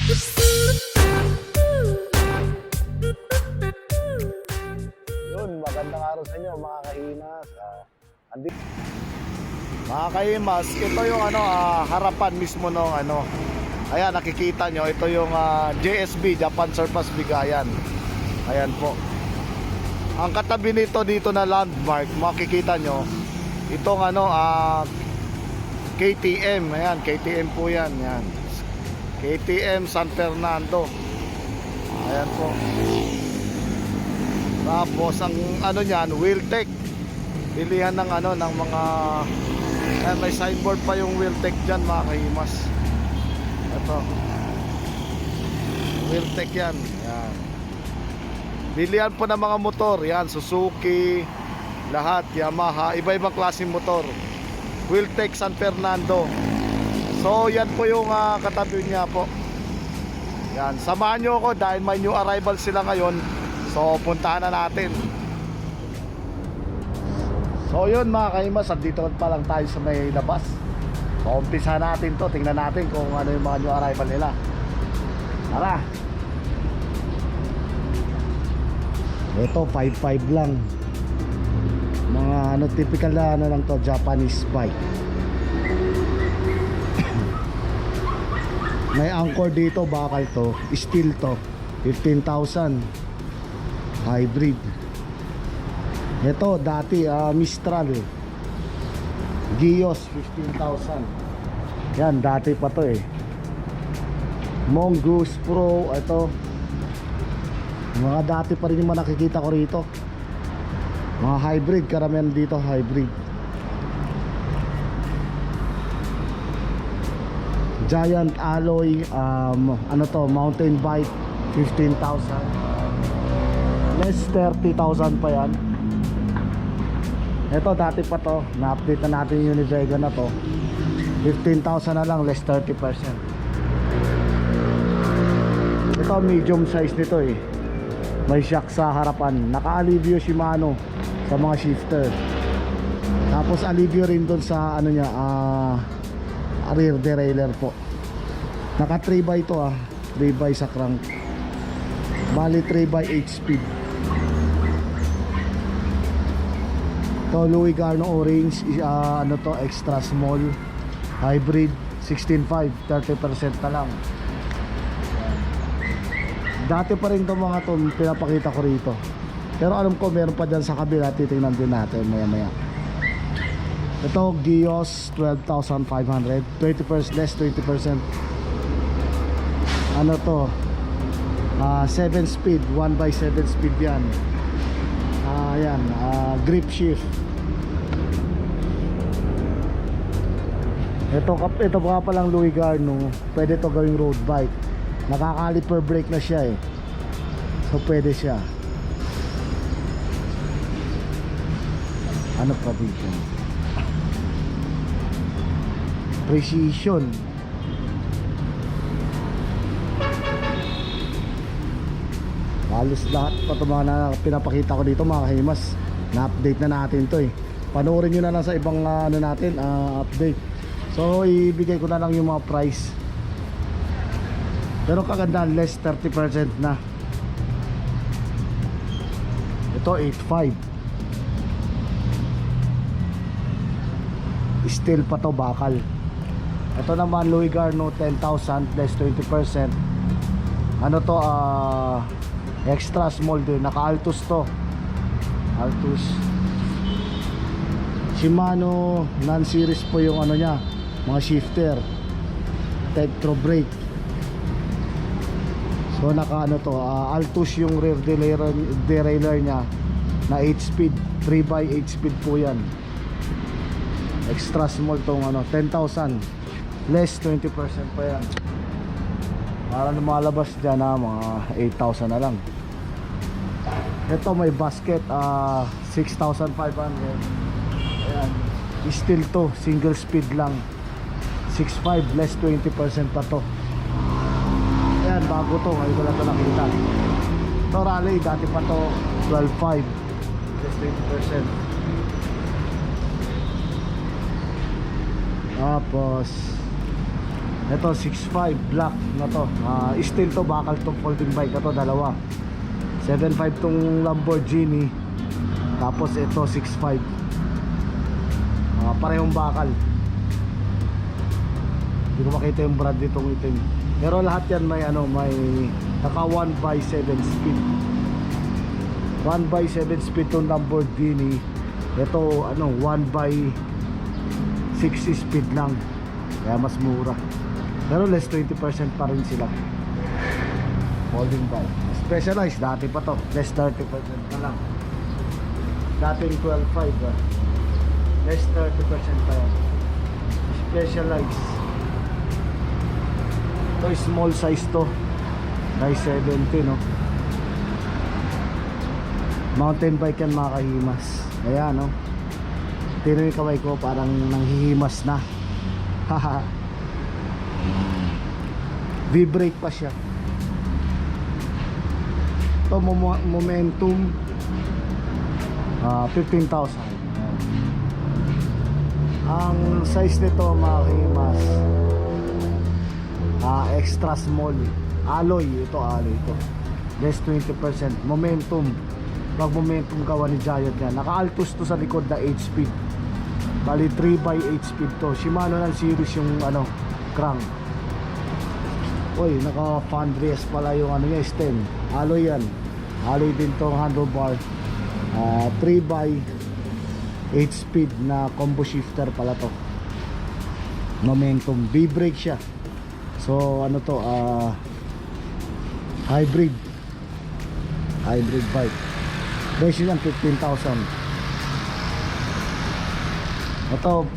Yun, magandang araw sa inyo mga kahimas. Mga kahimas, ito yung harapan mismo ng ayan, nakikita nyo, ito yung JSB, Japan Surplus Bigayan. Ayan po. Ang katabi nito dito na landmark, makikita nyo, itong KTM. Ayan, KTM po yan. Ayan. KTM San Fernando. Ayan po. Tapos ang niyan, Wheeltech. Pilihan ng ng mga may signboard pa yung Wheeltech diyan mga kahimas. Ito. Wheeltech yan. Yan. Pilihan po ng mga motor. Yan, Suzuki, lahat, Yamaha, iba-ibang klaseng motor. Wheeltech San Fernando. So yan po yung katabi niya po. Yan, samahan nyo ako dahil may new arrival sila ngayon. So puntahan na natin. So yun mga kahimas, dito pa lang tayo sa may labas. So umpisa natin to, tingnan natin kung ano yung mga new arrival nila. Tara. Ito 5.5 lang. Mga typical na lang to, Japanese bike. May anchor dito, bakal to, steel to, 15,000. Hybrid. Ito dati Mistral, Gios 15,000. Yan, dati pa to eh. Mongoose Pro. Ito mga dati pa rin yung mga nakikita ko rito. Mga hybrid, karamihan dito hybrid. Giant alloy, mountain bike 15,000. Less 30,000 pa yan. Ito dati pa to, na-update na natin yung Univega na to. 15,000 na lang, less 30%. Ito medium size nito eh. May shock sa harapan. Naka-alivio Shimano sa mga shifter. Tapos alivio rin doon sa rear derailleur po. Naka 3x to 3x sa crank. Bali 3x 8 speed. To Louis Garno orange, extra small hybrid 16.5, 30% na lang. Dati pa rin to mga to, pinapakita ko rito. Pero alam ko meron pa dyan sa kabila, titingnan din natin maya maya. Ito Gios 12,500, 20% less 20%. Ano to, 7 speed, 1x7 speed yan. Ayan, grip shift. Ito pa palang Louis Garno, pwede to gawing road bike. Nakaka-caliper brake na siya eh. So pwede siya. Ano pa dito? Precision. Halos lahat pa ito mga pinapakita ko dito mga kahimas. Na-update na natin to eh. Panoorin nyo na lang sa ibang update. So ibigay ko na lang yung mga price. Pero kaganda, less 30% na. Ito 8.5. Still pa to, bakal. Ito naman Louis Garno 10,000 less 20%. Ano to, extra small din. Naka Altus to. Altus Shimano non-series po yung niya, mga shifter. Tektro brake. So naka to, Altus yung rear derailleur nya na 8 speed, 3x8 speed po yan. Extra small tong 10,000 less 20% pa yan. Para lumalabas dyan mga 8,000 na lang. Ito may basket, 6,500. Ayan, still to, single speed lang, 6.5 less 20% pa to. Ayan, bago to, ngayon ko lang ito nakita. Ito rally, dati pa to 12.5 less 20%. Tapos Ito 6.5 black na to. Still to, bakal tong folding bike na to, dalawa. 7.5 tong Lamborghini. Tapos ito 6.5. Parehong bakal. Hindi ko makita yung brand nitong itim. Pero lahat yan may may naka 1/7 speed. 1/7 speed tong Lamborghini. Ito 1/6 speed lang. Kaya mas mura. Pero less 20% pa rin sila. Folding bike. Specialized dati pa to. Less 30% na lang. Dating 12.5 less 30% pa yan. Specialized. Ito small size to. Size 70 no. Mountain bike yan mga kahimas. Ayan no. Tino yung kamay ko parang nanghihimas na. Haha. Vibrate pa siya. Ito momentum 15,000. Ang size nito mga kahimas extra small. Alloy ito. Less 20%. Momentum. Pag momentum gawa ni Giant yan. Naka-Altus to sa likod na 8 speed. Bali 3/8 speed to. Shimano ng series yung crank. Uy, naka Fandries pala yung niya, stem. Alloy yan. Alloy din tong handlebar. 3/8 speed na combo shifter pala to. Momentum. V-brake siya. So hybrid bike. Presyo yan 15,000. Ito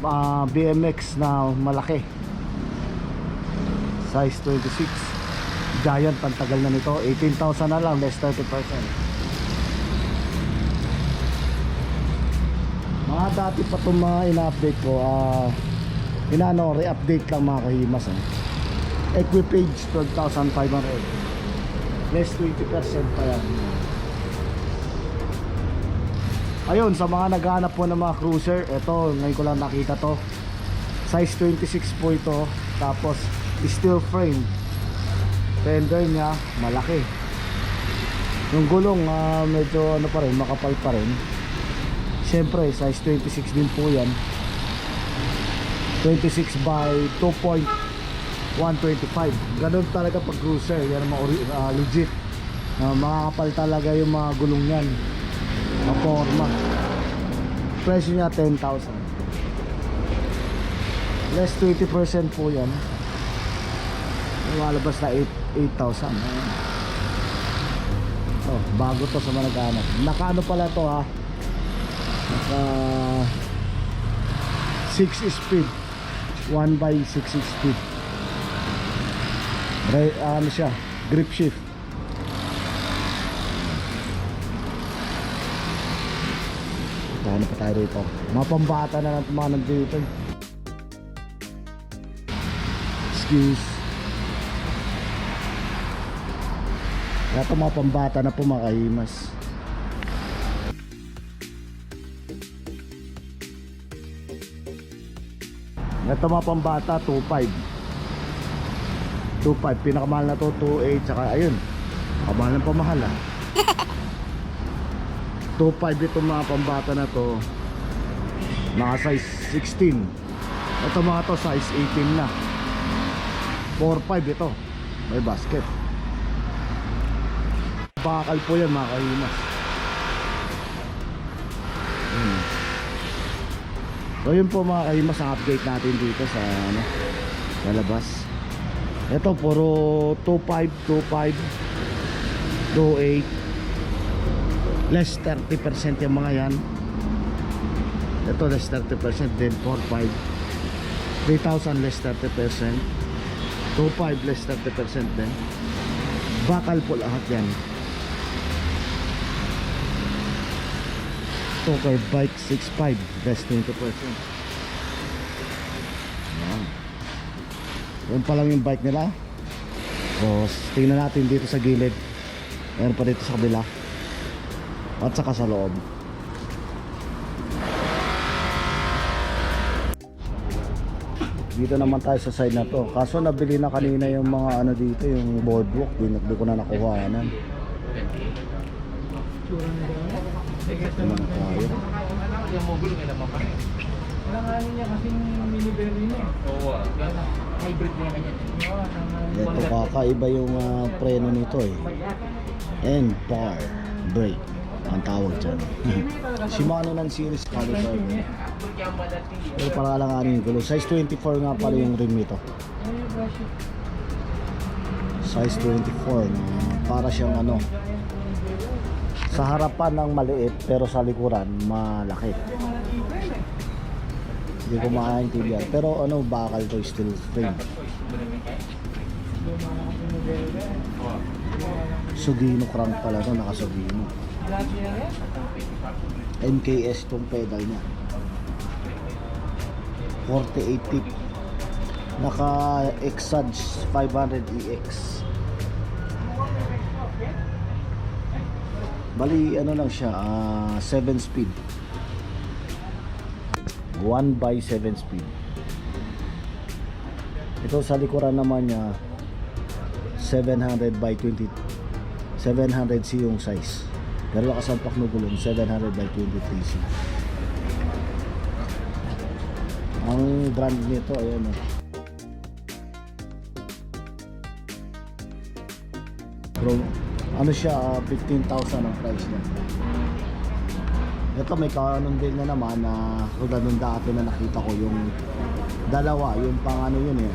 BMX na malaki, size 26. Giant, pantagal na nito. 18,000 na lang, less 30%. Mga dati pa itong mga ina-update ko, re-update lang mga kahimas. Equipage 12,500, less 20% pa yan. Ayun, sa mga naghahanap po ng mga cruiser, ito ngayon ko lang nakita to. Size 26 po ito. Tapos steel frame. Fender nya malaki. Yung gulong medyo pa rin, makapal pa rin. Siyempre size 26 din po yan. 26 by 2.125. Ganun talaga pag cruiser. Yan ang legit. Makakapal talaga yung mga gulong yan. Forma. Presyo niya 10,000. Less 20% po yan. Lumalabas na 8,000. Bago to sa mga naghahanap. Naka pala to naka 6 speed. 1/6 speed. Siya, grip shift. Ano pa tayo rito? Mga pambata na lang mga nandito. Excuse. Kaya ito mga pambata na po mga kahimas. Ito mga pambata 2.5. 2.5. Pinakamahal na to 2.8. Saka ayun, kamahal ng pamahal 2.5 itong mga pambata na to. Mga size 16. Ito mga to size 18 na. 4.5 ito. May basket. Bakal po yan mga kahimas. So yun po mga kahimas ang update natin dito sa sa labas. Ito puro 2.5, 2.5, 2.8. Less 30% yung mga yan. Ito less 30% din. 4.5, 3,000 less 30%. 2.5 less 30% din. Bakal po lahat yan. Ito kay bike 6.5 less 20%. Yan pa lang yung bike nila. So tingnan natin dito sa gilid. Meron pa dito sa kabila at saka sa loob. Dito naman tayo sa side na to. Kaso nabili na kanina yung mga ano dito, yung boardwalk. Di ko na nakuhanan. Ito naman tayo. Langanin niya kasing mini-berry niya. Oo, hybrid na kanya. Ito kakaiba yung preno nito eh. N-bar brake ang tawag dyan. Shimano ng series caliper. Pero para langanin yung gulo. Size 24 nga pala yung rim nito. Size 24 na para siyang ano, sa harapan ng maliit pero sa likuran malaki. Hindi ko makaintindihan. Pero ano, bakal to, steel frame. Sugino crank pala to, nakasugino. MKS tong pedal niya. 48 tip. Naka Exage 500EX. Bali ano lang siya, 7 speed. 1/7 speed. Ito sa likuran naman niya 700/20, 700C yung size. Pero nakasalpak na gulong 700/23C. Ang brand nito ayan o. Pero ano siya, 15,000 ang price niya. Ito may Cannondale na naman na tulad nung dati na nakita ko yung dalawa, yung pang ano yun eh,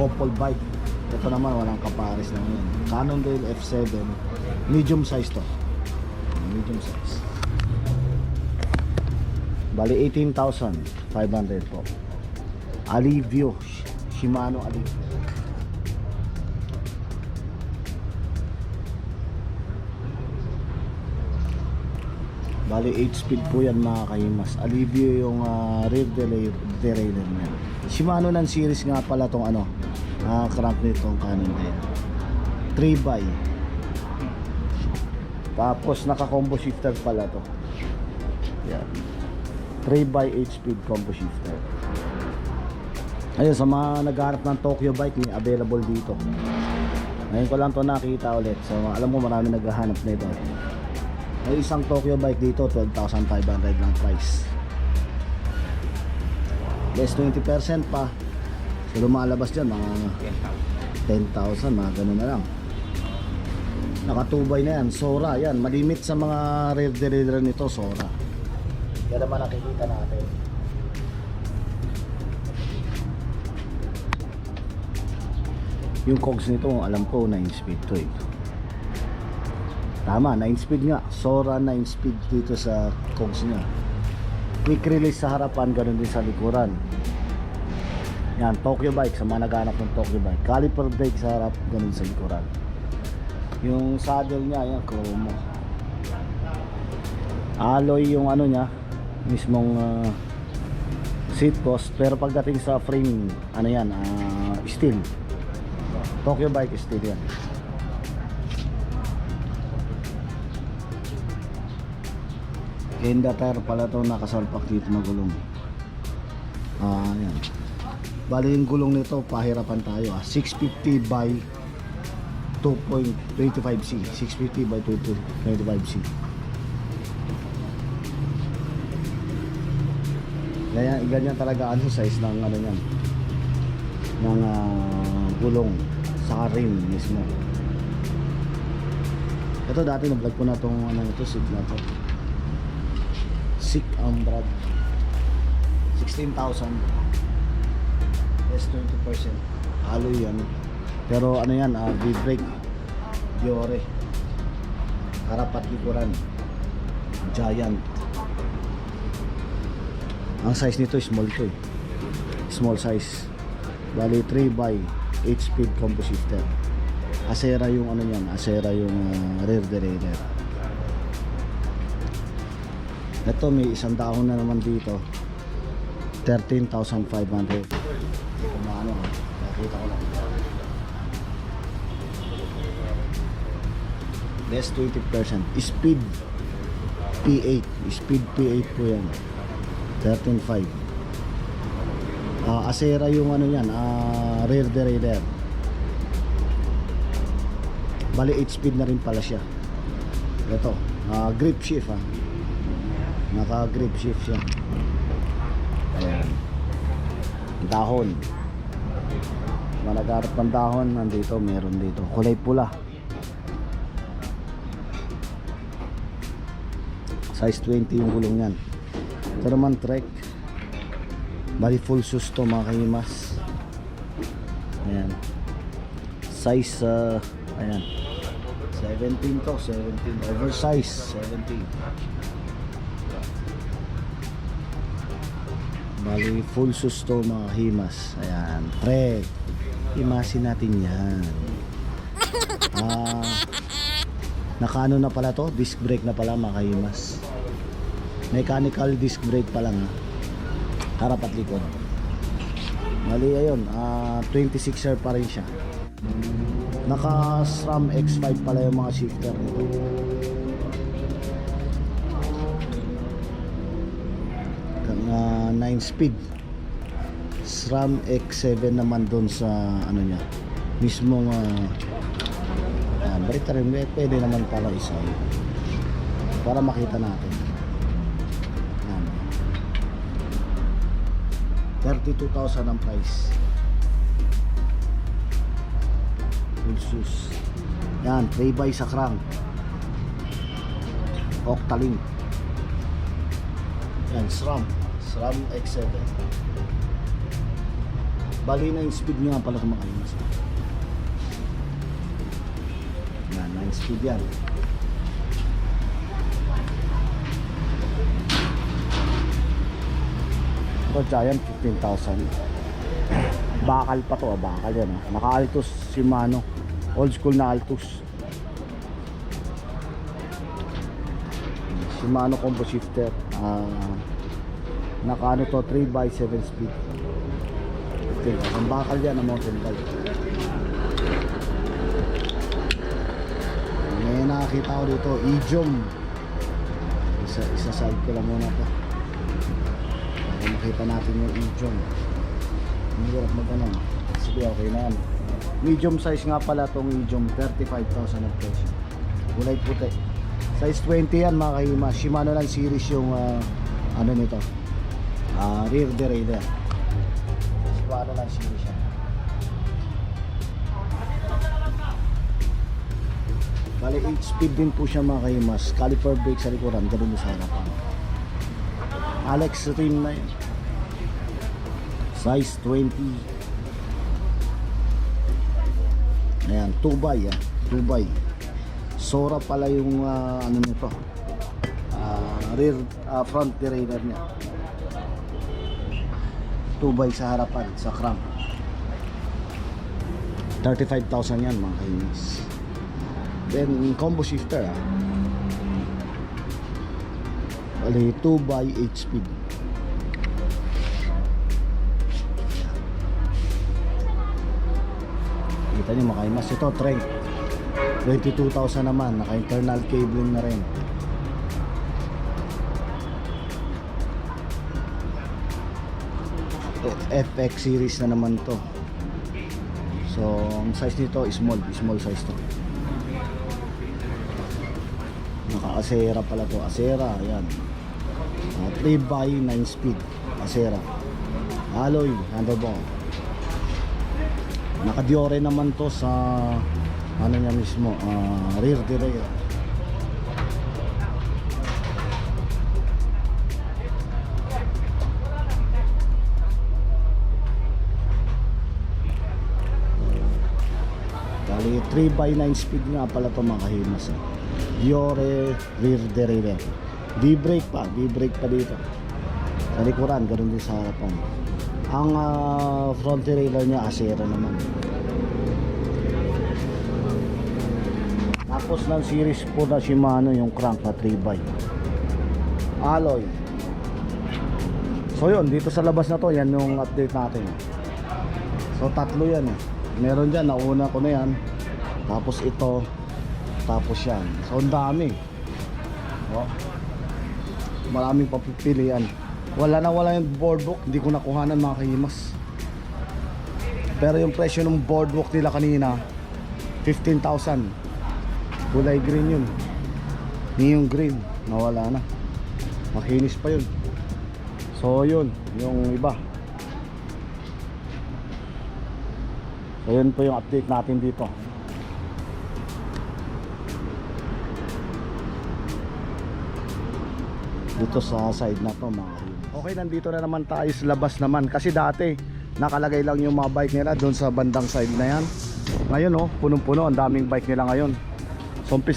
couple bike. Ito naman walang kapares na yun. Cannondale F7, medium size to. Medium size. Bali 18,500 po. Alivio, Shimano Alivio. Bali 8 speed po yan mga kahimas. Alivio yung rear derailleur niya. Shimano ng series nga pala tong ano, crank nitong Cannondale 3x. Tapos naka combo shifter pala to. Yan, 3x 8 speed combo shifter. Ayun, sa mga naghahanap ng Tokyo bike, may available dito. Ngayon ko lang to nakita ulit. So alam mo marami naghahanap na ito. May isang Tokyo bike dito, 12,500 lang price. Less 20% pa. So lumalabas dyan mga 10,000, mga ganun na lang. Nakatubay na yan, Sora yan. Malimit sa mga rear derailleur nito, Sora. Yan naman nakikita natin. Yung cogs nito, alam ko 9 speed to eh. Tama, 9 speed nga. Sora 9 speed dito sa cogs niya. Quick release sa harapan, ganun din sa likuran. Yan, Tokyo bike, sa mga naghanap ng Tokyo bike. Caliper brake sa harap, ganun sa likuran. Yung saddle niya, yan, chromo. Alloy yung ano niya, mismong seat post. Pero pagdating sa frame, ano yan, steel. Tokyo bike steel yan. Honda tire pala to, nakasalpak dito na gulong. Yan. Bali yung gulong nito, pahirapan tayo 650 by 2.25C. 650 by 2.25C. Ganyan talaga ano size ng ano yan, ng gulong sa rim mismo. Ito dati na vlog ko na tong ano ito, sig na to. Sick Ambrad 16,000, less 20%. Alloy yan. Pero ano yan, V-brake Diore, harap at likuran Giant. Ang size nito small to eh. Small size. Bali 3x 8 speed combo shifter. Acera yung ano yan, Acera yung rear derailleur. Ito may isang dahon na naman dito, 13,500. Kung ano, nakita ko lang. Less 20%. Speed P8. Speed P8 po yan. 13.5. Acera yung ano yan, rear derailleur. Bali 8 speed na rin pala siya. Ito, grip shift naka grip shift siya. Ayan. Dahon. Nagharap ng dahon, nandito, meron dito. Kulay pula. Size 20 yung gulong yan. Ito naman Trek. Bali full shoes to mga kahimas. Ayan. Size ayan. 17 to, 17. Oversize 17. Bali full shoes to mga himas. Ayan, Trek. Himasin natin yan. Nakaano na pala to, disc brake na pala mga kahimas. Mechanical disc brake pa lang harap at likod. Bali ayun, 26er pa rin siya. Naka SRAM X5 pala yung mga shifter nito. Kang 9 speed. SRAM X7 naman doon sa ano niya. Mismong balita rin, pwede naman pala isa. Para makita natin. 32,000 ang price. Full shoes. Yan, 3x sa crank. Octalink. Yan, SRAM X7. Bali 9 speed nga pala mga kahimas. Yan, 9 speed yan. Ito Giant 15,000. Bakal pa to, bakal yan. Naka Altus Shimano, old school na Altus. Shimano combo shifter. Naka ano to, 3x7 speed. Ang bakal yan, ang mountain bike. May nakakita ko dito, Ijom. Isa side ko lang muna to. Para makita natin yung Ijom. Hindi hirap magtanong. Sige, okay na yan. Medium size nga pala itong Ijom. 35,000 ang presyo. Kulay puti. Size 20 yan mga kahima. Shimano lang series yung ano nito, rear derailleur. Shimano lang series yan. Bali 8 speed din po siya mga kahimas. Caliper brake sa likuran, ganun sa harapan. Alex rim na yun. Size 20. Ayan, 2x 2x. Sora pala yung ano nito, rear front derailleur niya. 2x sa harapan, sa crank. 35,000 yan mga kahimas. Then combo shifter bali 2x8 speed. Kita nyo mga kaimas, ito Trek 22,000 naman, naka internal cabling na rin. FX series na naman to. So ang size nito small size to. Naka Acera pala to, Acera, ayan. 3x9 speed Acera. Alloy, handlebar. Naka Diore naman to sa ano niya mismo, rear derailleur. Bali 3x9 speed nga pala to mga kahimas. Diore rear derailleur. D-brake pa dito sa likuran, ganoon din sa harapan. Ang front derailleur niya Acera naman. Tapos ng series po na Shimano yung crank na 3x alloy. So yun, dito sa labas na to, yan yung update natin. So tatlo yan meron dyan, nauna ko na yan, tapos ito, tapos yan. So ang dami. Maraming papipilian. Wala yung board book, hindi ko nakuhanan mga kahimas. Pero yung presyo ng boardwalk nila kanina 15,000. Kulay green yun. Neon green. Nawala na. Makinis pa yun. So yun, yung iba. So yun po yung update natin dito. Dito sa side na to mga yun. Okay, nandito na naman tayo sa labas naman. Kasi dati nakalagay lang yung mga bike nila doon sa bandang side na yan. Ngayon oh, punong-puno, ang daming bike nila ngayon. So umpisa